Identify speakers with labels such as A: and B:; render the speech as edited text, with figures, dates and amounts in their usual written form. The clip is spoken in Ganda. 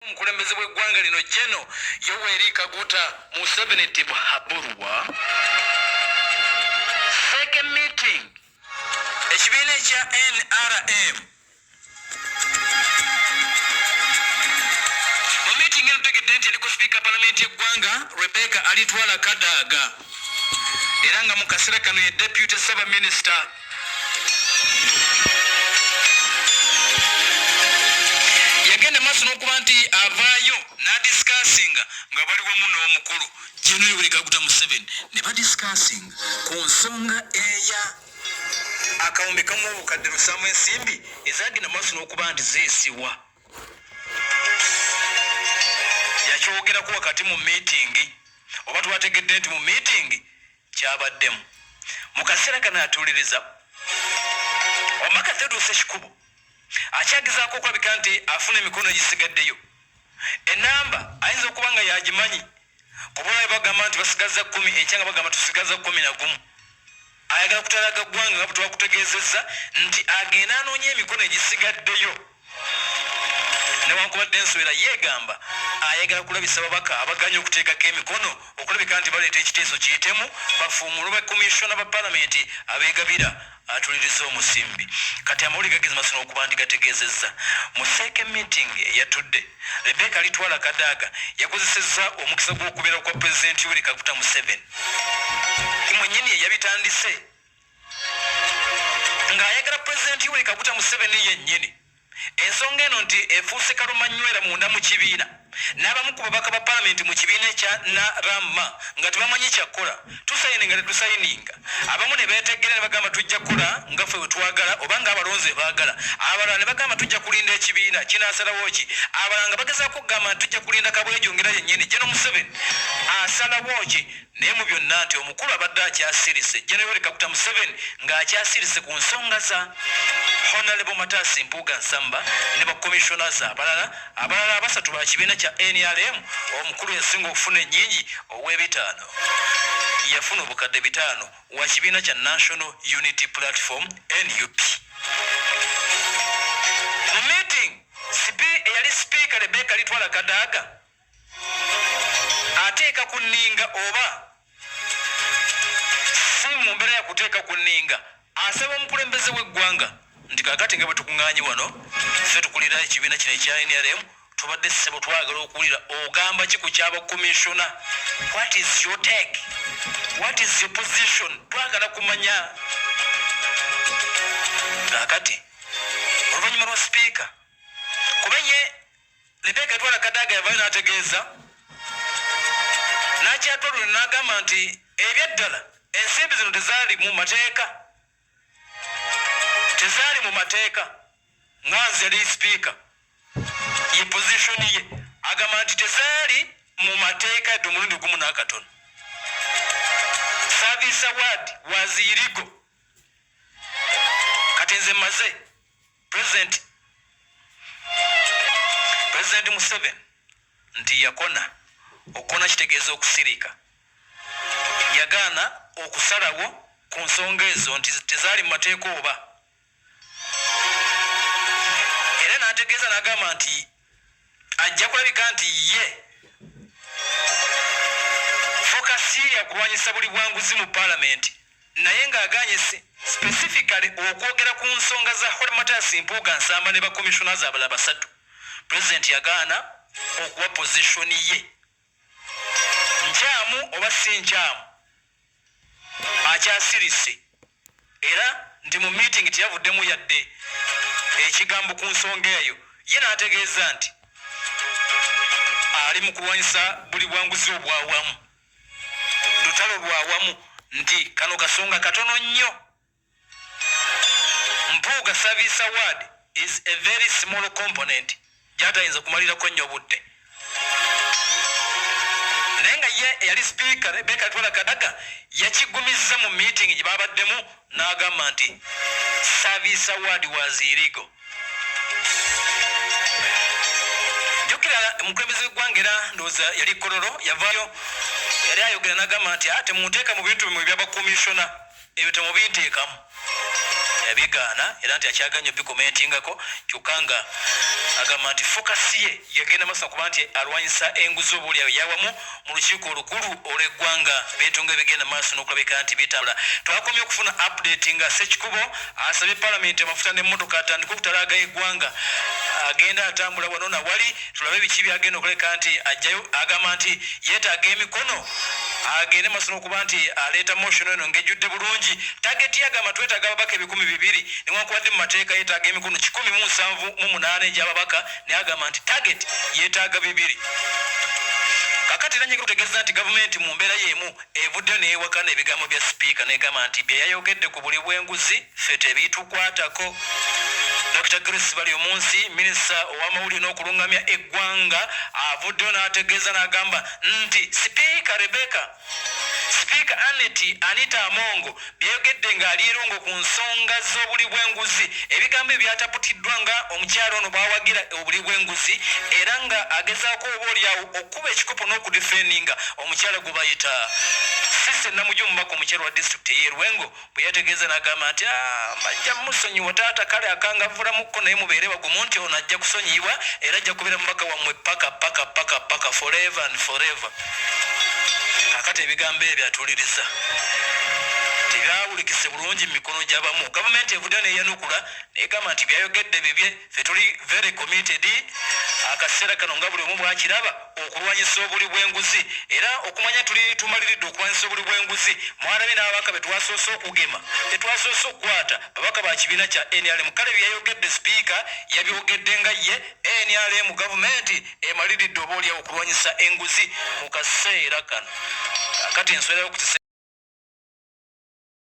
A: Mukulembeze bw'eggwanga lino General Yoweri Kaguta Museveni Tibuhaburwa. Second meeting ekibiina ekya NRM mu meeting eno tegedde nti yaliko sipiika palamenti y'eggwanga Rebecca Alitwala Kadaga era nga mu kaseera kano ye deputy saba minister. Yagenda maaso n'okuba nti avaayo n'adiscassinga nga bali wamu n'omukulu General Yoweri Kaguta Museveni ne badiscassinga ku nsonga eya akawumbi kamu obukadde lusaamu ensimbi ezagenda maaso n'okuba nti zeesiwa. Yakyogerako wakati mu meeting oba twategedde nti mu meeting kyabaddemu mu kaseera kano atuuliriza omaka Theodore Ekikubo akyagezaako okulabika nti afuna emikono egisigaddeyo. Enamba ayinza okuba nga yagimanyi kubulabe bagamba nti basigaza 10 ekyanga bagamba tusigaza 11. Ayagala kutalaga ggwanga nga bwetwakutegeezezza nti agenda anoonya emikono egisigaddeyo. Newankubadde ensowera yeegamba ayagala kulabisa babaka abaganya okuteekako emikono okulabika nti baleeta ekiteeso kiyitemu bafuumulwe bakomishona ba palamenti abeegabira atuliriza omusimbi. Kati amawulire gageze maaso n'okuba nti gategeezezza mu second meeting eyatudde Rebecca Alitwala Kadaga yakozesezza omukisa gw'okubeera kwa Pulezidenti Yoweri Kaguta Museveni. Mwennyini yabitandise ng'ayagala Pulezidenti Yoweri Kaguta Museveni yennyini. Ensonga eno nti efuuse kalumanywera munda mu kibiina n'abamu ku babaka ba palamenti mu kibiina ekya NRM nga tebamanyi kyakkola tusayininga ne tusayininga abamu ne beeteggera ne bagamba tujja kukola nga ffe we twagala oba nga abalonzi baagala abalala ne bagamba tujja kulinda ekibiina kinaasalawo ki abalala nga bagezaako okugamba nti tujja kulinda Kabwejongera yennyini General Museveni asalawo ki naye mu byonna nti omukulu abadde akyasirise General Yoweri Kaguta Museveni ng'akyasirise ku nsonga za Honorable Matasi Mpuuga Nsamba ne bakomishoners abalala abasatu ba kibiina kya NRM. Omukulu yasinga okufuna ennyingi ow'ebitaano yafuna obukadde 5 wa kibiina kya National Unity Platform NUP. Mu meeting eyali sipiika Rebecca Alitwala Kadaga ateeka ku nninga oba si mu mbeera ya kuteeka ku nninga asaba omukulembeze w'eggwanga nti kakati nga bwe tukuŋŋaanyi wano ffe tukulira ekibiina kino ekya NRM tubadde ssebo twagala okuwulira ogamba ki ku kyaba komishona. What is your take? What is your position? Twagala kumanya. Kakati oluvannyuma lwa sipiika kuba ye Rebecca Alitwala Kadaga yavayo n'ategeeza n'akyatwalula n'agamba nti ebyaddala ensimbi zino tezaali mu mateeka nganzi yali sipiika ye position ye agamba nti tezaali mu mateeka yadde omulundi gumu n'akatono. Service award was illegal. Kati nze maze President Museveni nti yakona okona kitegeeza okusirika yagaana okusalawo ku nsonga ezo nti tezaali mu mateeka oba era n'ategeeza n'agamba nti ajja kulabika nti ye fokasi ya kulwanyisa buli bwanguzi mu palamenti naye ng'aganye specifically okwogera ku nsonga za Honorable Matasi Mpuuga Nsamba ne bakomishoners abalala basatu. President yagaana okuwa position ye nkyamu oba si nkyamu akyasirise era nti mu meeting teyavuddemu yadde ekigambo ku nsonga eyo. Ye n'ategeeza nti ali mu kulwanyisa buli bwanguzi obwawamu lutalo lwawamu nti kano kasonga katono nnyo. Mpuuga Service Award is a very small component gy'atayinza kumalirako nnyo budde. Naye nga ye eyali sipiika Rebecca Alitwala Kadaga yakigumizza mu meeting gye babaddemu n'agamba nti Service Award was illegal. Jjukira omukulembeze w'eggwanga era ndowooza yali Kololo yavaayo yali ayogera n'agamba nti temunteeka mu bintu bimwe by'abakomishona ebyo temubinteekamu yabigaana era nti akyaganya bikomentingako kyokka nga agamba nti fokasi ye yagenda masa kuba nti alwanyisa enguzi obuulyawo yawamu mu lukiiko olukulu olw'eggwanga beetonga ebigenda maaso n'okulabika nti bitambula. Twakomye okufuna update nga Ssekikubo asabye palamenti amafuta n'emmotoka atandika okutalaaga eggwanga agenda atambula wano na wali tulabe biki byagenda okuleka nti ajjayo agamba nti yeetaaga emikono agende maaso n'okuba nti aleeta motion eno ng'ejjudde bulungi. Tageti agamba twetaaga ababaka 200 newankubadde mu mateeka yeetaaga emikono 178 egy'ababaka naye agamba nti target yeetaaga 200. Kakati nanye kutegeeza nti gavumenti mu mbeera y'emu evuddeyo neewakana ebigambo bya sipiika n'egamba nti bye yayogedde ku buli bw'enguzi ffe tebitukwatako. Dr. Grace Baryomunsi minisita ow'amawulire n'okulungamya eggwanga avuddeyo n'ategeeza n'agamba nti sipiika Rebecca Sipiika Anita Amongo byayogedde ng'alirungo ku nsonga z'obuli bw'enguzi ebigambo ebyataputiddwa nga omukyalo ono bwawagira obuli bw'enguzi era nga agezaako obaolyawo okuba ekikopo n'okudifendinga omukyala gwe bayita Sisse Namujja omubaka omukyalo wa disitulikiti y'Erwengo bwe yategeeza n'agamba nti bajja musonyiwa taata kale akangavvulamukko naye mubeere bagumu nti ono ajja kusonyiyibwa era ajja kubeera mubaka wammwe paka forever and forever. Kakati ebigambo ebyo atuliriza tebyawulikise bulungi mu mikono gy'abamu. Gavumenti evuddeyo neyanukula negamba nti byayogedde bibye ffe tuli very committed akaseera kano nga buli omu bwakiraba okulwanyisa obuli bw'enguzi era okumanya tuli tumaliridde okulwanyisa obuli bw'enguzi. Mwalabe n'ababaka betwasoose okugema tetwasoose okukwata babaka ba kibiina kya NRM kale byayogedde sipiika yabyogedde nga ye NRM gavumenti emaliridde obaolyawo okulwanyisa enguzi mu kaseera kano. Kati enswera y'okutisa